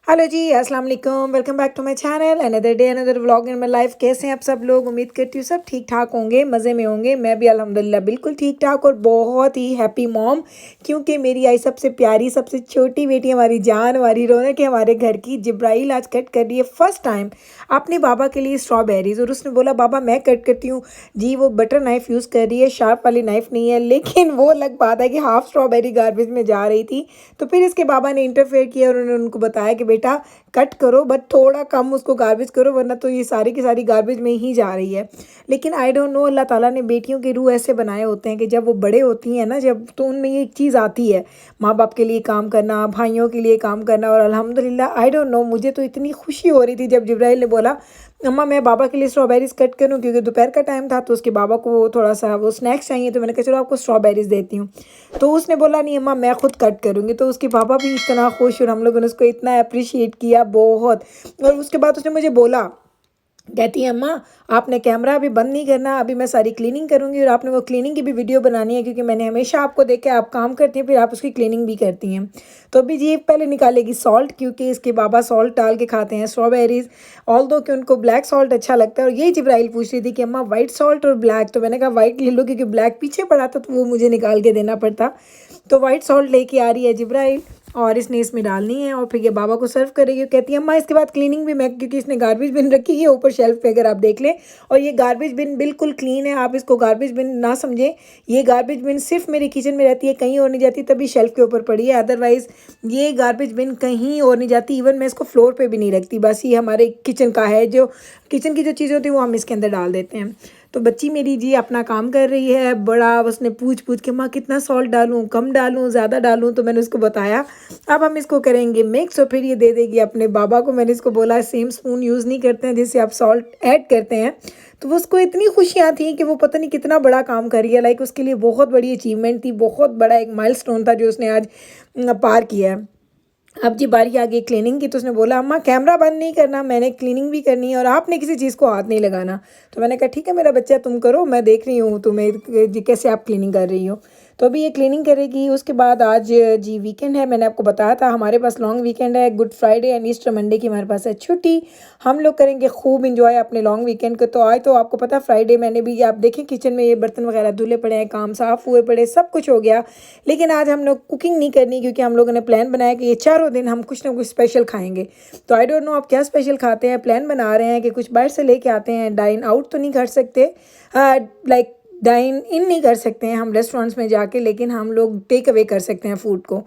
Hello ji, अस्सलाम वालेकुम। Welcome back to my channel. Another day another vlog in my life. कैसे हैं आप सब लोग? उम्मीद करती हूँ सब ठीक ठाक होंगे, मज़े में होंगे। मैं भी अल्हम्दुलिल्लाह बिल्कुल ठीक ठाक और बहुत ही हैप्पी मॉम, क्योंकि मेरी आई सबसे प्यारी सबसे छोटी बेटी, हमारी जान, हमारी रौनक है हमारे घर की, जिब्राइल आज कट कर रही है फर्स्ट टाइम अपने बाबा के लिए स्ट्रॉबेरीज। और उसने बोला बाबा मैं कट करती हूँ जी। वो बटर नाइफ़ यूज़ कर रही है, शार्प वाली नाइफ़ नहीं है, लेकिन वो अलग बात है कि हाफ़ स्ट्रॉबेरी गार्बेज में जा रही थी। तो फिर इसके बाबा ने इंटरफेयर किया और उन्होंने उनको बताया कि बेटा कट करो, बट थोड़ा कम उसको गार्बेज करो, वरना तो ये सारी की सारी गार्बेज में ही जा रही है। लेकिन आई डोंट नो, अल्लाह ताला ने बेटियों के रूह ऐसे बनाए होते हैं कि जब वो बड़े होती हैं ना, जब तो उनमें ये एक चीज़ आती है, माँ बाप के लिए काम करना, भाइयों के लिए काम करना। और अल्हम्दुलिल्लाह आई डोंट नो, मुझे तो इतनी खुशी हो रही थी जब जिब्राइल ने बोला अम्मा मैं बाबा के लिए स्ट्रॉबेरीज कट करूँ, क्योंकि दोपहर का टाइम था तो उसके बाबा को थोड़ा सा वो स्नैक्स चाहिए। तो मैंने कहा चलो आपको स्ट्रॉबेरीज देती हूँ। तो उसने बोला नहीं अम्मा मैं खुद कट करूँगी। तो उसके पापा भी इतना खुश और हम लोगों ने उसको इतना अप्रिशिएट किया बहुत। और उसके बाद उसने मुझे बोला, कहती है अम्मा आपने कैमरा अभी बंद नहीं करना, अभी मैं सारी क्लीनिंग करूँगी और आपने वो क्लीनिंग की भी वीडियो बनानी है, क्योंकि मैंने हमेशा आपको देखा आप काम करती हैं फिर आप उसकी क्लीनिंग भी करती हैं। तो अभी जी पहले निकालेगी सॉल्ट, क्योंकि इसके बाबा सॉल्ट डाल के खाते हैं स्ट्रॉबेरीज, ऑल दो कि उनको ब्लैक सॉल्ट अच्छा लगता है। और यही जिब्राइल पूछ रही थी कि अम्मा वाइट सॉल्ट और ब्लैक। तो मैंने कहा वाइट ले लो, क्योंकि ब्लैक पीछे पड़ा था तो वो मुझे निकाल के देना पड़ता। तो वाइट सॉल्ट लेके आ रही है जिब्राइल और इसने इसमें डालनी है और फिर ये बाबा को सर्व करेगी। कहती है अम्मा इसके बाद क्लीनिंग भी मैं, क्योंकि इसने गार्बेज बिन रखी है ऊपर शेल्फ पे, अगर आप देख लें। और ये गार्बेज बिन बिल्कुल क्लीन है, आप इसको गार्बेज बिन ना समझें। ये गार्बेज बिन सिर्फ मेरी किचन में रहती है, कहीं और नहीं जाती, तभी शेल्फ के ऊपर पड़ी है। अदरवाइज़ ये गार्बेज बिन कहीं और नहीं जाती। इवन मैं इसको फ्लोर पे भी नहीं रखती, बस ये हमारे किचन का है, जो किचन की जो चीज़ें होती हैं वो हम इसके अंदर डाल देते हैं। तो बच्ची मेरी जी अपना काम कर रही है बड़ा, उसने पूछ पूछ के माँ कितना सॉल्ट डालूँ, कम डालूँ, ज़्यादा डालूँ। तो मैंने उसको बताया अब हम इसको करेंगे मिक्स और फिर ये दे देगी अपने बाबा को। मैंने इसको बोला सेम स्पून यूज़ नहीं करते हैं जिससे आप सॉल्ट ऐड करते हैं। तो वो उसको इतनी खुशियाँ थी कि वो पता नहीं कितना बड़ा काम कर रही है। लाइक उसके लिए बहुत बड़ी अचीवमेंट थी, बहुत बड़ा एक माइलस्टोन था जो उसने आज पार किया है। अब जी बारी आ गई क्लीनिंग की। तो उसने बोला अम्मा कैमरा बंद नहीं करना, मैंने क्लीनिंग भी करनी है और आपने किसी चीज़ को हाथ नहीं लगाना। तो मैंने कहा ठीक है मेरा बच्चा तुम करो, मैं देख रही हूँ तुम्हें जी कैसे आप क्लीनिंग कर रही हो। तो अभी ये क्लीनिंग करेगी। उसके बाद आज जी वीकेंड है, मैंने आपको बताया था हमारे पास लॉन्ग वीकेंड है। Good Friday and Easter Monday की हमारे पास है छुट्टी। हम लोग करेंगे खूब इंजॉय अपने लॉन्ग वीकेंड को। तो आज तो आपको पता फ्राइडे मैंने भी, आप देखें किचन में ये बर्तन वगैरह धुले पड़े हैं, काम साफ़ हुए पड़े, सब कुछ हो गया। लेकिन आज हम लोग कुकिंग नहीं करनी, क्योंकि हम लोगों ने प्लान बनाया कि ये चारों दिन हम कुछ ना कुछ स्पेशल खाएंगे। तो आई डोंट नो आप क्या स्पेशल खाते हैं। प्लान बना रहे हैं कि कुछ बाहर से लेके आते हैं। डाइन आउट तो नहीं कर सकते, लाइक डाइन इन नहीं कर सकते हैं हम रेस्टोरेंट्स में जाके, लेकिन हम लोग टेक अवे कर सकते हैं फ़ूड को।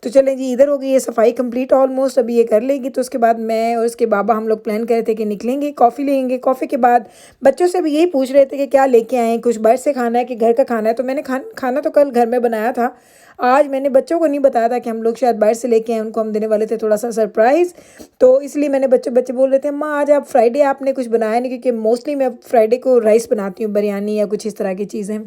तो चलें जी, इधर हो गई ये सफाई कंप्लीट ऑलमोस्ट, अभी ये कर लेगी। तो उसके बाद मैं और उसके बाबा हम लोग प्लान कर रहे थे कि निकलेंगे, कॉफ़ी लेंगे। कॉफ़ी के बाद बच्चों से भी यही पूछ रहे थे कि क्या लेके आएँ, कुछ बाहर से खाना है कि घर का खाना है। तो मैंने खाना तो कल घर में बनाया था, आज मैंने बच्चों को नहीं बताया था कि हम लोग शायद बाहर से लेके आए, उनको हम देने वाले थे थोड़ा सा सरप्राइज़। तो इसलिए मैंने बच्चे बोल रहे थे अम्मा आज आप फ्राइडे आपने कुछ बनाया नहीं, क्योंकि मोस्टली मैं फ्राइडे को राइस बनाती हूँ, बिरयानी या कुछ इस तरह की चीज़ें।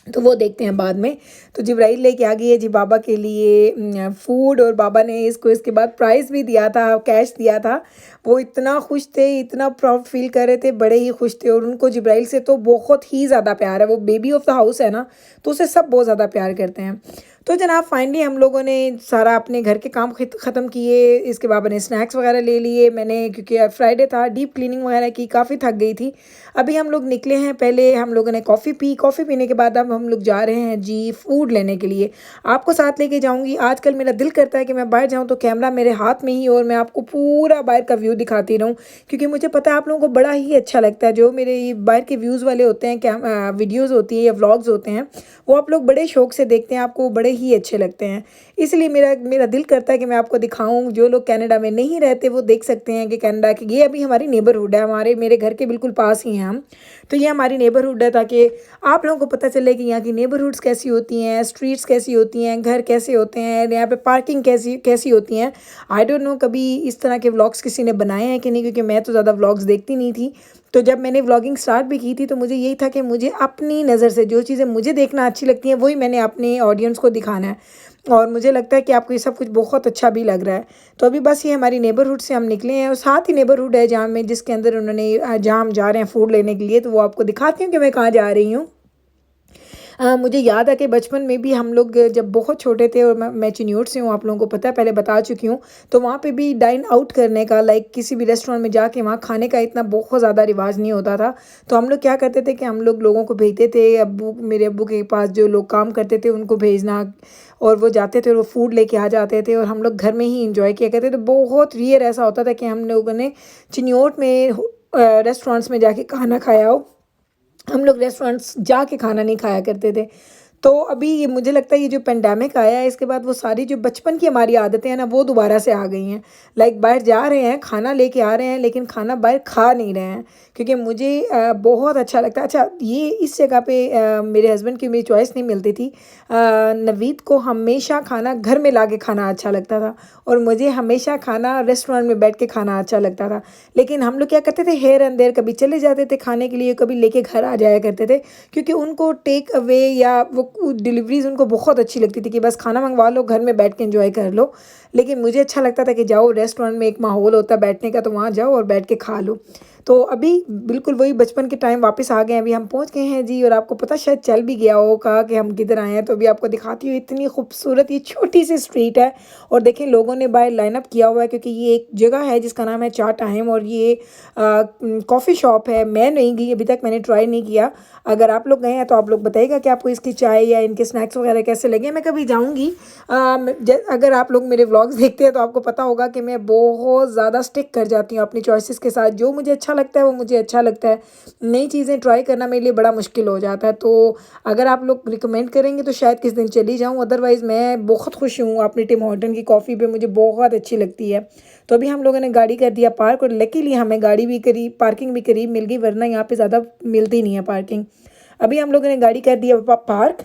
तो वो देखते हैं बाद में। तो जिब्राइल लेके आ गई है जी बाबा के लिए फूड, और बाबा ने इसको इसके बाद प्राइज़ भी दिया था, कैश दिया था। वो इतना खुश थे, इतना प्राउड फील कर रहे थे, बड़े ही खुश थे। और उनको जिब्राइल से तो बहुत ही ज़्यादा प्यार है, वो बेबी ऑफ द हाउस है ना, तो उसे सब बहुत ज़्यादा प्यार करते हैं। तो जनाब फाइनली हम लोगों ने सारा अपने घर के काम ख़त्म किए। इसके बाबा ने स्नैक्स वगैरह ले लिए, मैंने क्योंकि फ्राइडे था डीप क्लीनिंग वगैरह की, काफ़ी थक गई थी। अभी हम लोग निकले हैं, पहले हम लोगों ने कॉफ़ी पी, कॉफ़ी पीने के बाद अब हम लोग जा रहे हैं जी फूड लेने के लिए। आपको साथ लेके जाऊंगी। आजकल मेरा दिल करता है कि मैं बाहर जाऊं तो कैमरा मेरे हाथ में ही और मैं आपको पूरा बाहर का व्यू दिखाती रहूं, क्योंकि मुझे पता है आप लोगों को बड़ा ही अच्छा लगता है। जो मेरे ये बाहर के व्यूज़ वाले होते हैं, क्या वीडियोज़ होती है या व्लॉग्स होते हैं, वो आप लोग बड़े शौक से देखते हैं, आपको बड़े ही अच्छे लगते हैं। इसलिए मेरा मेरा दिल करता है कि मैं आपको दिखाऊं। जो लोग कनाडा में नहीं रहते वो देख सकते हैं कि कनाडा की ये अभी हमारी नेबरहुड है, हमारे मेरे घर के बिल्कुल पास ही हैं हम। तो ये हमारी नेबरहुड है, ताकि आप लोगों को पता चले कि यहाँ की नेबरहुड्स कैसी होती हैं, स्ट्रीट्स कैसी होती हैं, घर कैसे होते हैं, यहाँ पे पार्किंग कैसी कैसी होती हैं। आई डोंट नो कभी इस तरह के व्लॉग्स किसी ने बनाए हैं कि नहीं, क्योंकि मैं तो ज़्यादा व्लॉग्स देखती नहीं थी। तो जब मैंने व्लॉगिंग स्टार्ट भी की थी तो मुझे यही था कि मुझे अपनी नज़र से जो चीज़ें मुझे देखना अच्छी लगती हैं वही मैंने अपने ऑडियंस को दिखाना है। और मुझे लगता है कि आपको ये सब कुछ बहुत अच्छा भी लग रहा है। तो अभी बस ये हमारी नेबरहुड से हम निकले हैं और साथ ही नेबरहुड है जहाँ में जिसके अंदर उन्होंने जहाँ हम जा रहे हैं फूड लेने के लिए, तो वो आपको दिखाती हूँ कि मैं कहाँ जा रही हूँ। मुझे याद है कि बचपन में भी हम लोग जब बहुत छोटे थे और मैं चिन्योट से हूँ, आप लोगों को पता है, पहले बता चुकी हूँ। तो वहाँ पे भी डाइन आउट करने का, लाइक किसी भी रेस्टोरेंट में जाके वहाँ खाने का इतना बहुत ज़्यादा रिवाज नहीं होता था। तो हम लोग क्या करते थे कि हम लोग लोगों को भेजते थे, मेरे अब्बू के पास जो लोग काम करते थे उनको भेजना, और वो जाते थे और वो फूड लेके आ जाते थे और हम लोग घर में ही इंजॉय किया करते थे। तो बहुत रेयर ऐसा होता था कि हम लोगों ने चिन्योट में रेस्टोरेंट्स में जाके खाना खाया हो। हम लोग रेस्टोरेंट्स जाके खाना नहीं खाया करते थे। तो अभी ये मुझे लगता है ये जो पेंडेमिक आया है इसके बाद वो सारी जो बचपन की हमारी आदतें हैं ना वो दोबारा से आ गई हैं। लाइक बाहर जा रहे हैं, खाना लेके आ रहे हैं, लेकिन खाना बाहर खा नहीं रहे हैं, क्योंकि मुझे बहुत अच्छा लगता है। अच्छा, ये इस जगह पे मेरे हस्बैंड की मेरी चॉइस नहीं मिलती थी। नवीद को हमेशा खाना घर में ला के खाना अच्छा लगता था और मुझे हमेशा खाना रेस्टोरेंट में बैठ के खाना अच्छा लगता था। लेकिन हम लोग क्या करते थे, हेयर एंड देयर कभी चले जाते थे खाने के लिए, कभी लेके घर आ जाया करते थे, क्योंकि उनको टेक अवे या वो डिलीवरीज उनको बहुत अच्छी लगती थी कि बस खाना मंगवा लो, घर में बैठ के एंजॉय कर लो। लेकिन मुझे अच्छा लगता था कि जाओ रेस्टोरेंट में, एक माहौल होता है बैठने का, तो वहाँ जाओ और बैठ के खा लो। तो अभी बिल्कुल वही बचपन के टाइम वापस आ गए हैं। अभी हम पहुँच गए हैं जी, और आपको पता शायद चल भी गया होगा कि हम किधर आए हैं। तो अभी आपको दिखाती हूँ, इतनी खूबसूरत ये छोटी सी स्ट्रीट है, और देखें लोगों ने बाहर लाइन अप किया हुआ है, क्योंकि ये एक जगह है जिसका नाम है चाट टाइम, और ये कॉफ़ी शॉप है। मैं नहीं गई अभी तक, मैंने ट्राई नहीं किया। अगर आप लोग गए हैं तो आप लोग बताइएगा कि आपको इसकी चाय या इनके स्नैक्स वगैरह कैसे लगे। मैं कभी जाऊँगी। अगर आप लोग मेरे व्लॉग्स देखते हैं तो आपको पता होगा कि मैं बहुत ज़्यादा स्टिक कर जाती हूँ अपनी चॉइसेस के साथ। जो मुझे अच्छा लगता है वो मुझे अच्छा लगता है। नई चीज़ें ट्राई करना मेरे लिए बड़ा मुश्किल हो जाता है। तो अगर आप लोग रिकमेंड करेंगे तो शायद किस दिन चली जाऊँ, अदरवाइज़ मैं बहुत खुश हूँ अपनी टिम हॉर्टन की कॉफ़ी पे, मुझे बहुत अच्छी लगती है। तो अभी हम लोगों ने गाड़ी कर दिया पार्क, और लकीली हमें गाड़ी भी करीब, पार्किंग भी करीब मिल गई, वरना यहाँ पे ज़्यादा मिलती नहीं है पार्किंग। अभी हम लोगों ने गाड़ी कर दिया पार्क,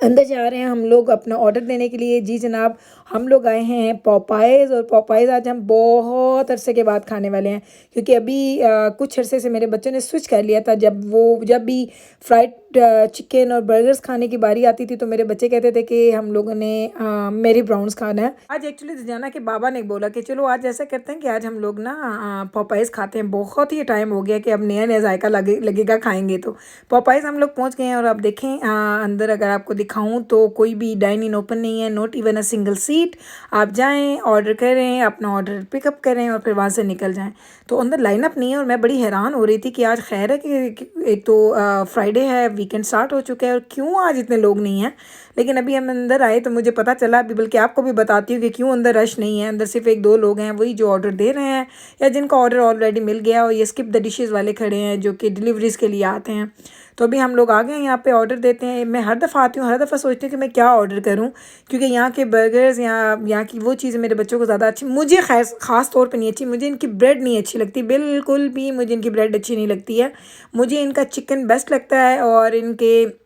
अंदर जा रहे हैं हम लोग अपना ऑर्डर देने के लिए। जी जनाब, हम लोग आए हैं पॉपाइज़, और पॉपाइज़ आज हम बहुत अरसे के बाद खाने वाले हैं, क्योंकि अभी कुछ अरसे से मेरे बच्चों ने स्विच कर लिया था। जब भी फ्राइड चिकन और बर्गर्स खाने की बारी आती थी तो मेरे बच्चे कहते थे कि हम लोगों ने मेरी ब्राउन्स खाना है। आज एक्चुअली जाना के बाबा ने बोला कि चलो आज ऐसा करते हैं कि आज हम लोग ना पॉपाइज़ खाते हैं। बहुत ही टाइम हो गया कि अब नया नया जायका लगेगा खाएंगे। तो पॉपाइज़ हम लोग पहुँच गए हैं, और आप देखें अंदर अगर आपको दिखाऊं तो कोई भी डाइन इन ओपन नहीं है, not even a single seat. आप जाएं, ऑर्डर करें, अपना ऑर्डर पिकअप करें और फिर वहाँ से निकल जाएं। तो अंदर लाइनअप नहीं है, और मैं बड़ी हैरान हो रही थी कि आज खैर है कि एक तो फ्राइडे है, वीकेंड स्टार्ट हो चुका है, और क्यों आज इतने लोग नहीं हैं। लेकिन अभी हम अंदर आए तो मुझे पता चला, अभी बल्कि आपको भी बताती हूँ कि क्यों अंदर रश नहीं है। अंदर सिर्फ एक दो लोग हैं, वही जो ऑर्डर दे रहे हैं या जिनका ऑर्डर ऑलरेडी मिल गया, और ये स्किप द डिशेज़ वाले खड़े हैं जो कि डिलीवरीज़ के लिए आते हैं। तो अभी हम लोग आ गए हैं, यहाँ पे ऑर्डर देते हैं। मैं हर दफ़ा आती हूँ, हर दफ़ा सोचती हूँ कि मैं क्या ऑर्डर करूँ, क्योंकि यहाँ के बर्गर्स, यहाँ की वो चीज़ें मेरे बच्चों को ज़्यादा अच्छी, मुझे ख़ास तौर पे नहीं अच्छी। मुझे इनकी ब्रेड नहीं अच्छी लगती, बिल्कुल भी मुझे इनकी ब्रेड अच्छी नहीं लगती है। मुझे इनका चिकन बेस्ट लगता है, और इनके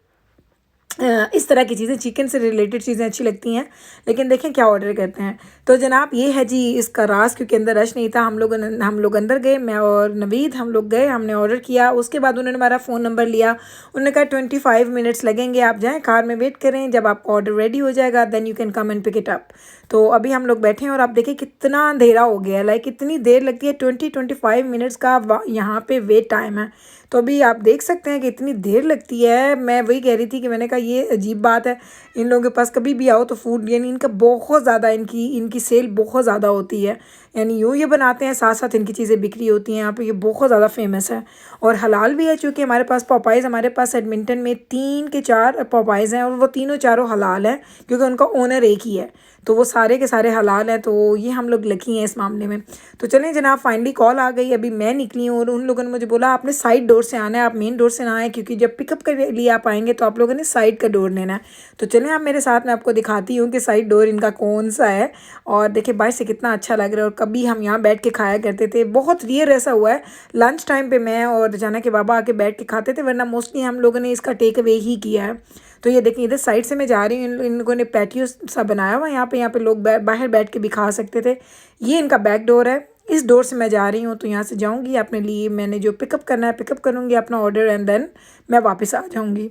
इस तरह की चीज़ें, चिकन से रिलेटेड चीज़ें अच्छी लगती हैं। लेकिन देखें क्या ऑर्डर करते हैं। तो जनाब ये है जी इसका राज, क्योंकि अंदर रश नहीं था। हम लोग अंदर गए, मैं और नवीद हम लोग गए, हमने ऑर्डर किया। उसके बाद उन्होंने हमारा फ़ोन नंबर लिया। उन्होंने कहा 25 मिनट्स लगेंगे, आप जाएँ कार में वेट करें, जब आपका ऑर्डर रेडी हो जाएगा then you can come and pick it up. तो अभी हम लोग बैठे हैं, और आप देखिए कितना अंधेरा हो गया है। लाइक इतनी देर लगती है, 25 मिनट्स का यहाँ पे वेट टाइम है। तो अभी आप देख सकते हैं कि इतनी देर लगती है। मैं वही कह रही थी कि मैंने कहा ये अजीब बात है, इन लोगों के पास कभी भी आओ तो फूड, यानी इनका बहुत ज़्यादा, इनकी सेल बहुत ज़्यादा होती है। यानी यूँ ये बनाते हैं, साथ साथ इनकी चीज़ें बिक्री होती हैं यहाँ पे। ये बहुत ज़्यादा फेमस है और हलाल भी है, चूँकि हमारे पास पॉपाइज़, हमारे पास एडमिंटन में 3 के 4 पॉपाइज़ हैं, और वो तीनों चारों हलाल हैं, क्योंकि उनका ओनर एक ही है। तो वो सारे के सारे हलाल हैं। तो ये हम लोग लकी हैं इस मामले में। तो चलें जनाब, फाइनली कॉल आ गई। अभी मैं निकली हूँ, और उन लोगों ने मुझे बोला आपने साइड डोर से आना है, आप मेन डोर से ना आए, क्योंकि जब पिकअप के लिए आप आएंगे तो आप लोगों ने साइड का डोर लेना है। तो चलें आप मेरे साथ, मैं आपको दिखाती हूँ कि साइड डोर इनका कौन सा है। और देखिए बाहर से कितना अच्छा लग रहा है। और कभी हम यहाँ बैठ के खाया करते थे, बहुत रेयर ऐसा हुआ है लंच टाइम पे मैं और जाना के बाबा आके बैठ के खाते थे, वरना मोस्टली हम लोगों ने इसका टेक अवे ही किया है। तो ये देखिए इधर साइड से मैं जा रही हूँ, इन लोगों ने पैटियो सा बनाया हुआ है यहाँ पे लोग बाहर बैठ के भी खा सकते थे। ये इनका बैक डोर है, इस डोर से मैं जा रही हूँ। तो यहाँ से जाऊँगी, अपने लिए मैंने जो पिकअप करना है पिकअप करूँगी अपना ऑर्डर, एंड देन मैं वापस आ जाऊँगी।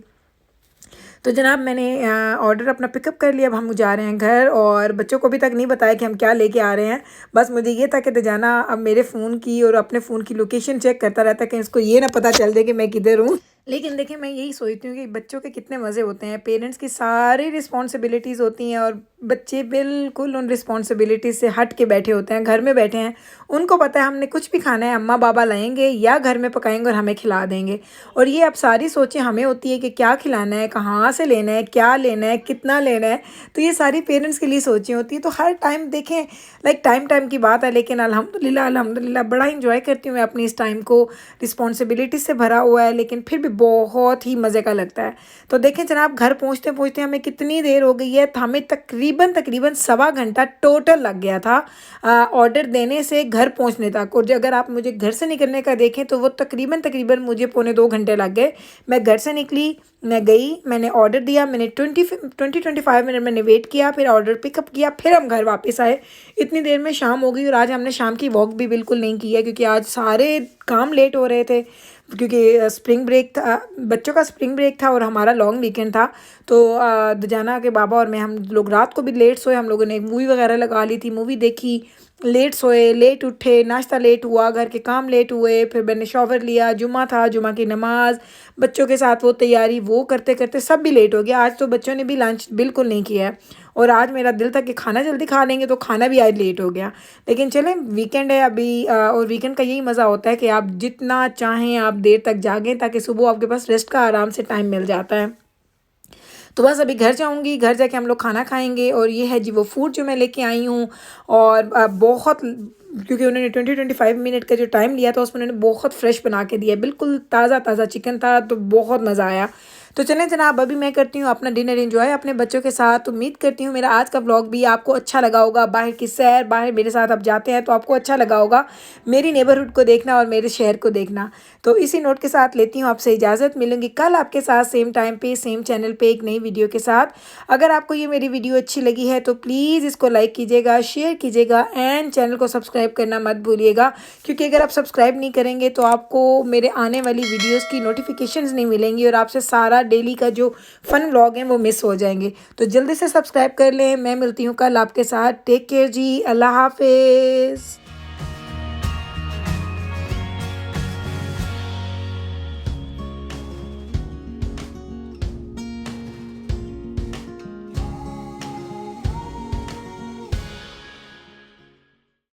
तो जनाब मैंने ऑर्डर अपना पिकअप कर लिया। अब हम जा रहे हैं घर, और बच्चों को अभी तक नहीं बताया कि हम क्या लेके आ रहे हैं। बस मुझे ये था कि दजाना अब मेरे फ़ोन की और अपने फ़ोन की लोकेशन चेक करता रहता है कि इसको ये ना पता चल जाए कि मैं किधर हूँ। लेकिन देखिए मैं यही सोचती हूँ कि बच्चों के कितने मज़े होते हैं, पेरेंट्स की सारी रिस्पॉन्सिबिलिटीज़ होती हैं और बच्चे बिल्कुल उन रिस्पॉन्सिबिलिटीज़ से हट के बैठे होते हैं, घर में बैठे हैं। उनको पता है हमने कुछ भी खाना है अम्मा पापा लाएँगे या घर में पकाएँगे और हमें खिला देंगे। और ये अब सारी सोचें हमें होती है कि क्या खिलाना है, कहाँ से लेना है, क्या लेना है, कितना लेना है। तो ये सारी पेरेंट्स के लिए सोचें होती हैं। तो हर टाइम देखें, लाइक टाइम की बात है, लेकिन अल्हम्दुलिल्लाह अल्हम्दुलिल्लाह बड़ा एंजॉय करती हूँ मैं अपनी इस टाइम को। रिस्पॉन्सिबिलिटी से भरा हुआ है लेकिन फिर भी बहुत ही मज़े का लगता है। तो देखें जनाब, घर पहुँचते पहुँचते हमें कितनी देर हो गई है, तो हमें तकरीबन तकरीबन सवा घंटा टोटल लग गया था ऑर्डर देने से घर पहुँचने तक। और जो अगर आप मुझे घर से निकलने का देखें तो वो तकरीबन तकरीबन मुझे पौने 2 घंटे लग गए। मैं घर से निकली, मैं गई, मैंने ऑर्डर दिया, मैंने 20-25 मिनट मैंने वेट किया, फिर ऑर्डर पिकअप किया, फिर हम घर वापस आए। इतनी देर में शाम हो गई और आज हमने शाम की वॉक भी बिल्कुल नहीं की है क्योंकि आज सारे काम लेट हो रहे थे, क्योंकि स्प्रिंग ब्रेक था, बच्चों का स्प्रिंग ब्रेक था और हमारा लॉन्ग वीकेंड था। तो दुजाना के बाबा और मैं हम लोग रात को भी लेट सोए, हम लोगों ने मूवी वगैरह लगा ली थी, मूवी देखी, लेट सोए, लेट उठे, नाश्ता लेट हुआ, घर के काम लेट हुए, फिर मैंने शॉवर लिया, जुमा था, जुमा की नमाज़, बच्चों के साथ वो तैयारी, वो करते करते सब भी लेट हो गया। आज तो बच्चों ने भी लंच बिल्कुल नहीं किया है और आज मेरा दिल था कि खाना जल्दी खा लेंगे, तो खाना भी आज लेट हो गया। लेकिन चलें, वीकेंड है अभी और वीकेंड का यही मज़ा होता है कि आप जितना चाहें आप देर तक जागें ताकि सुबह आपके पास रेस्ट का आराम से टाइम मिल जाता है। तो बस अभी घर जाऊँगी, घर जाके हम लोग खाना खाएँगे और ये है जी वो फूड जो मैं लेके आई हूँ। और बहुत, क्योंकि उन्होंने 20-25 मिनट का जो टाइम लिया था उसमें उन्होंने बहुत फ्रेश बना के दिया, बिल्कुल ताज़ा ताज़ा चिकन था, तो बहुत मज़ा आया। तो चलें जनाब, अभी मैं करती हूँ अपना डिनर एंजॉय अपने बच्चों के साथ। उम्मीद करती हूँ मेरा आज का व्लॉग भी आपको अच्छा लगा होगा। बाहर की सैर, बाहर मेरे साथ आप जाते हैं तो आपको अच्छा लगा होगा मेरी नेबरहुड को देखना और मेरे शहर को देखना। तो इसी नोट के साथ लेती हूँ आपसे इजाज़त, मिलूंगी कल आपके साथ सेम टाइम पे सेम चैनल पे एक नई वीडियो के साथ। अगर आपको ये मेरी वीडियो अच्छी लगी है तो प्लीज़ इसको लाइक कीजिएगा, शेयर कीजिएगा एंड चैनल को सब्सक्राइब करना मत भूलिएगा, क्योंकि अगर आप सब्सक्राइब नहीं करेंगे तो आपको मेरे आने वाली वीडियोस की नोटिफिकेशंस नहीं मिलेंगी और आपसे सारा डेली का जो फन व्लॉग है वो मिस हो जाएंगे। तो जल्दी से सब्सक्राइब कर लें। मैं मिलती हूँ कल आपके साथ। टेक केयर जी, अल्लाह हाफिज़।